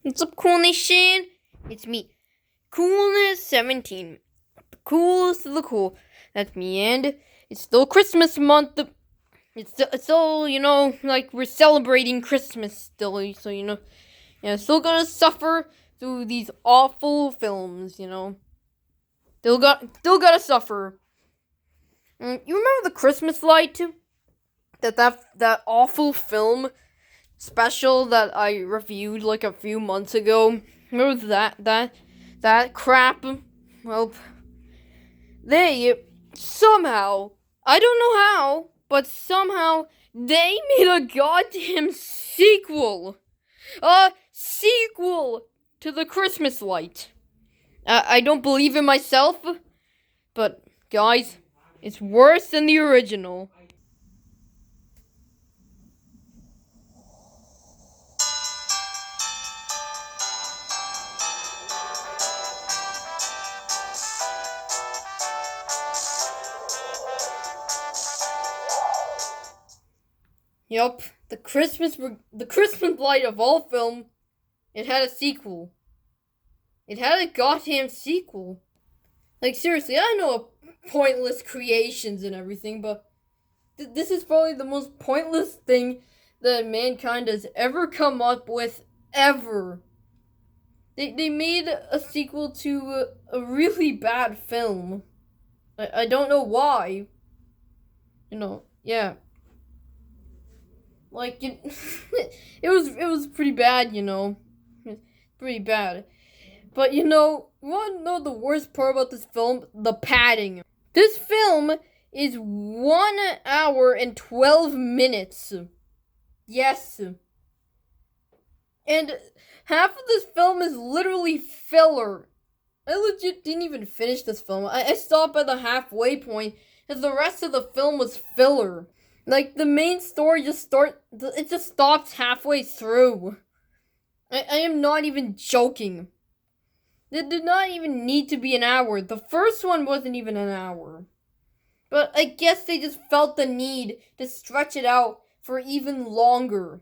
What's up, Cool Nation? It's me, Coolness17. The coolest of the cool. That's me, and it's still Christmas month. It's still, like we're celebrating Christmas still, so, still gonna suffer through these awful films, Still gotta suffer. You remember the Christmas light? That awful film special that I reviewed like a few months ago. Remember that crap? Well, they somehow, I don't know how, but somehow they made a goddamn sequel. A sequel to the Christmas light. I don't believe it myself, but guys, it's worse than the original. Yup, the Christmas light of all film, it had a sequel. It had a goddamn sequel. Like, seriously, I know pointless creations and everything, but this is probably the most pointless thing that mankind has ever come up with, ever. They made a sequel to a really bad film. I don't know why. Yeah. Like, it was pretty bad, Pretty bad. But, you wanna know the worst part about this film? The padding. This film is 1 hour and 12 minutes. Yes. And half of this film is literally filler. I legit didn't even finish this film. I stopped at the halfway point, because the rest of the film was filler. Like, the main story just stops halfway through. I am not even joking. It did not even need to be an hour. The first one wasn't even an hour. But I guess they just felt the need to stretch it out for even longer.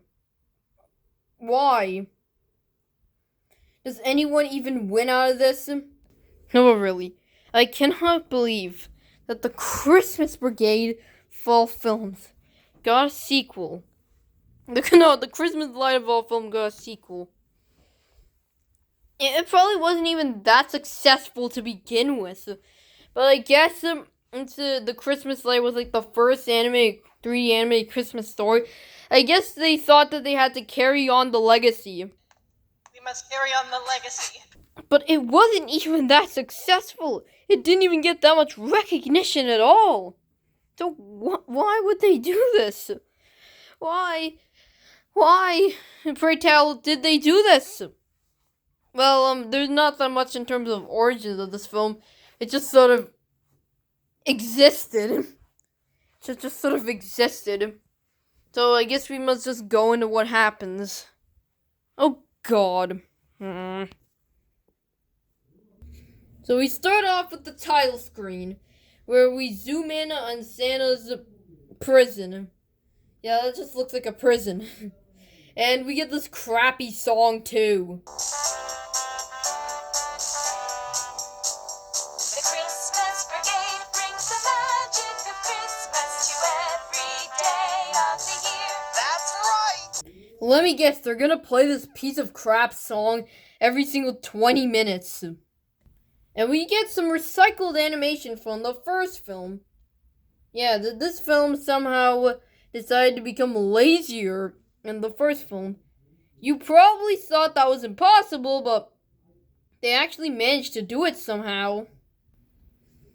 Why? Does anyone even win out of this? No, really. I cannot believe that the Christmas Brigade fall films got a sequel. The Christmas light of all film got a sequel. It probably wasn't even that successful to begin with. But I guess the Christmas light was like the first 3D anime Christmas story. I guess they thought that they had to carry on the legacy. We must carry on the legacy. But it wasn't even that successful. It didn't even get that much recognition at all. So why would they do this? Why, pray tell, did they do this? Well, there's not that much in terms of origins of this film. It just sort of existed. Just sort of existed. So I guess we must just go into what happens. Oh God. So we start off with the title screen, where we zoom in on Santa's prison. Yeah, that just looks like a prison. And we get this crappy song too. The Christmas Brigade brings the magic of Christmas to every day of the year. That's right! Let me guess, they're gonna play this piece of crap song every single 20 minutes. And we get some recycled animation from the first film. Yeah, this film somehow decided to become lazier than the first film. You probably thought that was impossible, but they actually managed to do it somehow.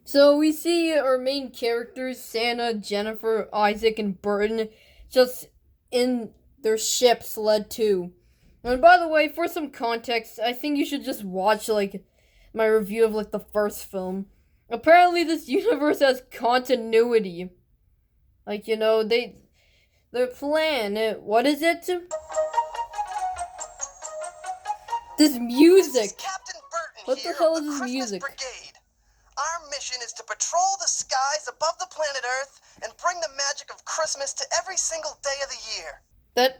So we see our main characters, Santa, Jennifer, Isaac, and Burton, just in their ship, Sled 2. And by the way, for some context, I think you should just watch, my review of, the first film. Apparently this universe has continuity. Their plan, what is it? This music! Captain Burton What the here hell of is the this Christmas music? Brigade. Our mission is to patrol the skies above the planet Earth and bring the magic of Christmas to every single day of the year.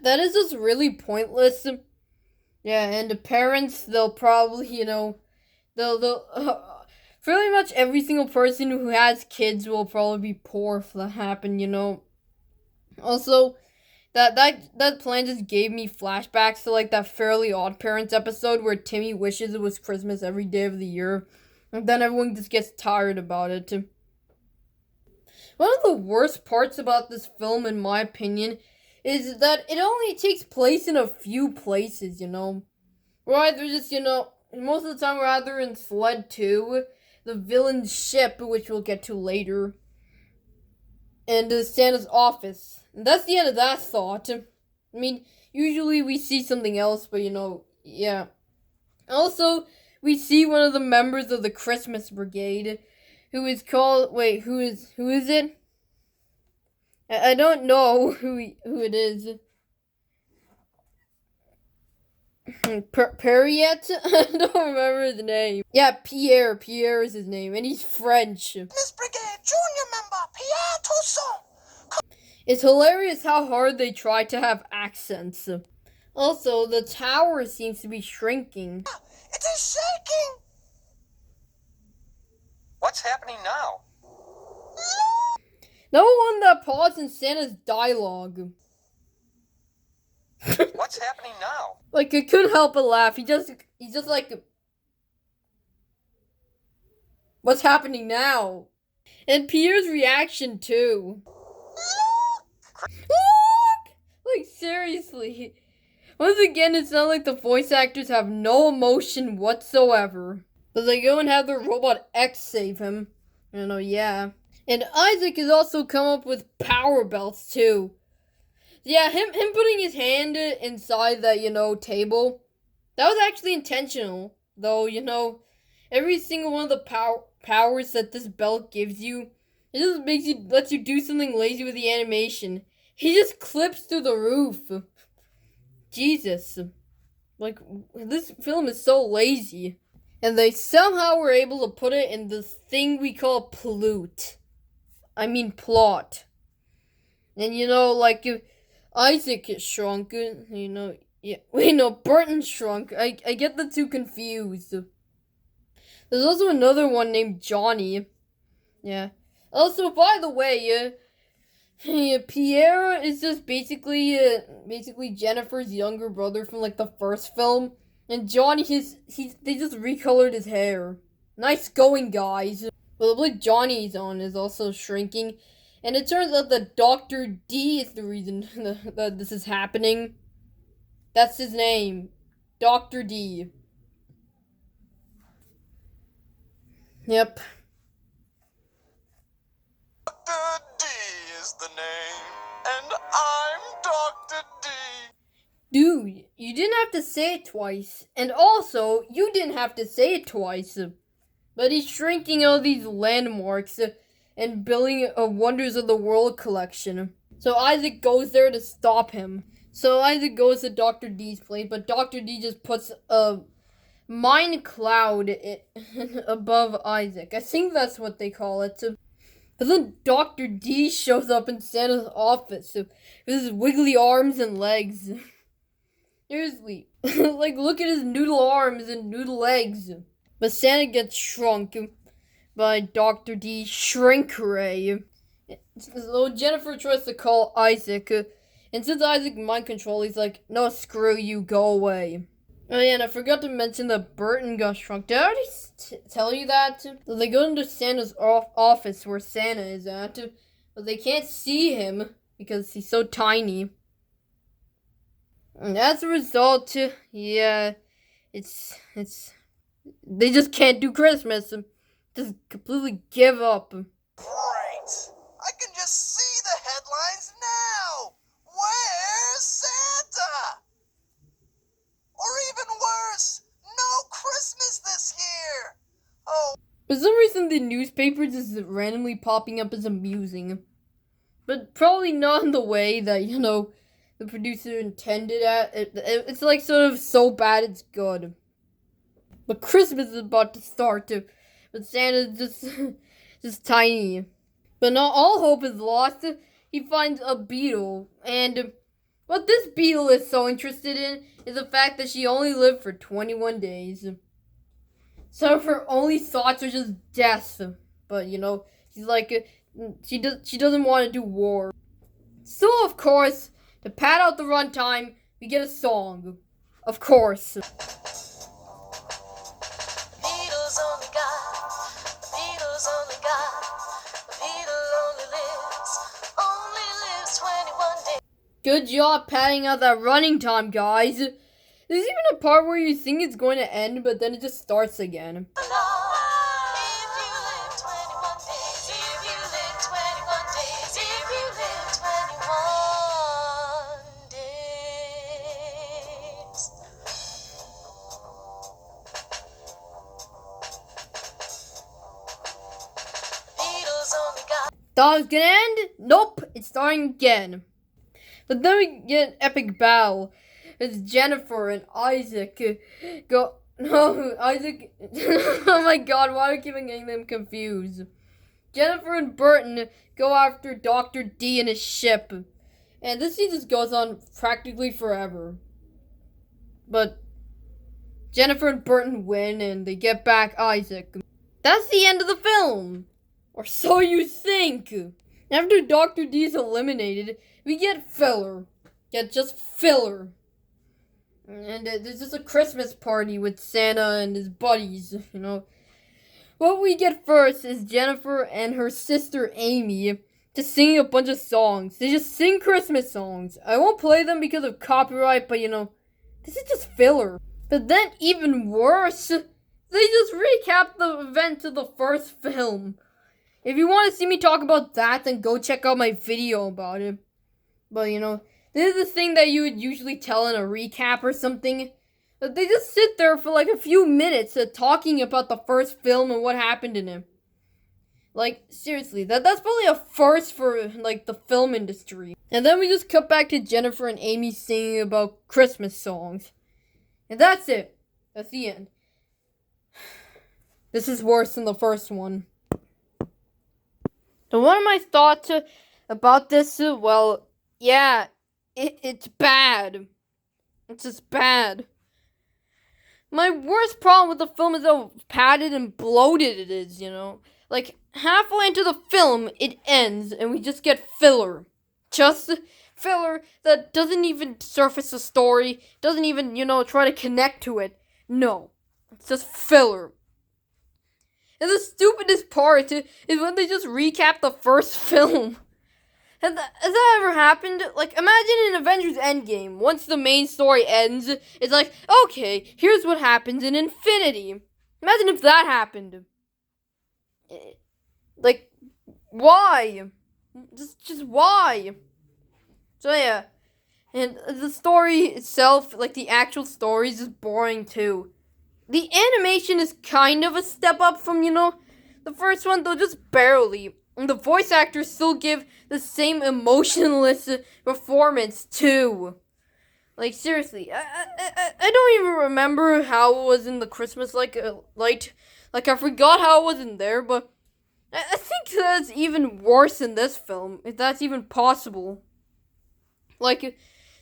That is just really pointless. Yeah, and the parents, they'll probably, they'll pretty much every single person who has kids will probably be poor if that happened. Also, that plan just gave me flashbacks to like that Fairly Odd Parents episode where Timmy wishes it was Christmas every day of the year, and then everyone just gets tired about it. One of the worst parts about this film, in my opinion, is that it only takes place in a few places. We're either just, most of the time we're either in Sled 2, the villain's ship, which we'll get to later, and Santa's office. And that's the end of that thought. I mean, usually we see something else, but yeah. Also, we see one of the members of the Christmas Brigade, who is called, who is it? I don't know who it is. Perriette? I don't remember his name. Yeah, Pierre. Pierre is his name, and he's French. Christmas Brigade Junior member Pierre Toussaint. It's hilarious how hard they try to have accents. Also, the tower seems to be shrinking. It is shaking. What's happening now? No one that paused in Santa's dialogue. What's happening now? Like, I couldn't help but laugh. He's just like, what's happening now? And Pierre's reaction, too. Look! Like, seriously. Once again, it's not like the voice actors have no emotion whatsoever. But they go and have their robot X save him. Yeah. And Isaac has also come up with power belts, too. Yeah, him putting his hand inside that, table, that was actually intentional. Though, every single one of the powers that this belt gives you, it just lets you do something lazy with the animation. He just clips through the roof. Jesus. Like, this film is so lazy. And they somehow were able to put it in this thing we call plot. And if Isaac is shrunk, Burton shrunk. I get the two confused. There's also another one named Johnny. Yeah. Also, by the way, Pierre is just basically Jennifer's younger brother from like the first film, and Johnny they just recolored his hair. Nice going, guys. But the blade Johnny's on is also shrinking, and it turns out that Dr. D is the reason that this is happening. That's his name, Dr. D. Yep. Dr. D is the name, and I'm Dr. D. Dude, you didn't have to say it twice. And also, you didn't have to say it twice. But he's shrinking all these landmarks and building a Wonders of the World collection. So Isaac goes there to stop him. So Isaac goes to Dr. D's place, but Dr. D just puts a mine cloud above Isaac. I think that's what they call it. But then Dr. D shows up in Santa's office with his wiggly arms and legs. Seriously. Like, look at his noodle arms and noodle legs. But Santa gets shrunk by Dr. D's shrink ray. So Jennifer tries to call Isaac. And since Isaac mind control, he's like, no, screw you, go away. Oh yeah, and I forgot to mention that Burton got shrunk. Did I already tell you that? So they go into Santa's office where Santa is at, but they can't see him because he's so tiny. And as a result, yeah, it's they just can't do Christmas. Just completely give up. Great! I can just see the headlines now! Where's Santa? Or even worse, no Christmas this year! Oh. For some reason, the newspapers is randomly popping up as amusing. But probably not in the way that, the producer intended at. It's like sort of so bad it's good. But Christmas is about to start, but Santa's just tiny. But not all hope is lost. He finds a beetle, and What this beetle is so interested in is the fact that she only lived for 21 days. Some of her only thoughts are just death. But she's like, she doesn't want to do war. So of course, to pad out the runtime, we get a song. Of course. Beatles only God, the Beatles only God, the Beatle only lives 21 days. Good job padding out that running time, guys. There's even a part where you think it's going to end, but then it just starts again. If you live 21 days, if you live 21 days, if you live 21 days. Beatles only got. Thought it was gonna end? Nope, it's starting again. But then we get an epic battle. It's Jennifer and Isaac go. No, Isaac. Oh my god, why do I keep getting them confused? Jennifer and Burton go after Dr. D and his ship. And this scene just goes on practically forever. But Jennifer and Burton win and they get back Isaac. That's the end of the film. Or so you think. After Dr. D is eliminated, we get filler. Get just filler. And there's just a Christmas party with Santa and his buddies, What we get first is Jennifer and her sister Amy just singing a bunch of songs. They just sing Christmas songs. I won't play them because of copyright, but this is just filler. But then even worse, they just recap the events of the first film. If you want to see me talk about that, then go check out my video about it. But this is the thing that you would usually tell in a recap or something. But they just sit there for like a few minutes talking about the first film and what happened in it. Like, seriously, that's probably a first for like the film industry. And then we just cut back to Jennifer and Amy singing about Christmas songs. And that's it. That's the end. This is worse than the first one. So one of my thoughts about this, well, yeah, it's bad. It's just bad. My worst problem with the film is how padded and bloated it is, Like, halfway into the film, it ends, and we just get filler. Just filler that doesn't even surface the story, doesn't even, try to connect to it. No. It's just filler. And the stupidest part is when they just recap the first film. Has that ever happened? Like, imagine in Avengers Endgame, once the main story ends, it's like, okay, here's what happens in Infinity. Imagine if that happened. Like, why? Just why? So yeah, and the story itself, like the actual story, is just boring too. The animation is kind of a step up from, the first one, though just barely. And the voice actors still give the same emotionless performance too. Like, seriously, I don't even remember how it was in the Christmas light. Like, I forgot how it was in there, but I think that's even worse in this film, if that's even possible. Like,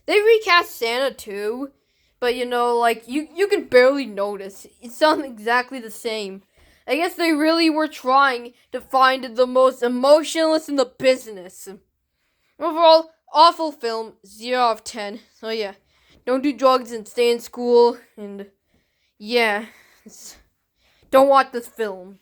they recast Santa too, but like, you can barely notice. It sounds exactly the same. I guess they really were trying to find the most emotionless in the business. Overall, awful film, 0 out of 10. So yeah, don't do drugs and stay in school, and yeah, don't watch this film.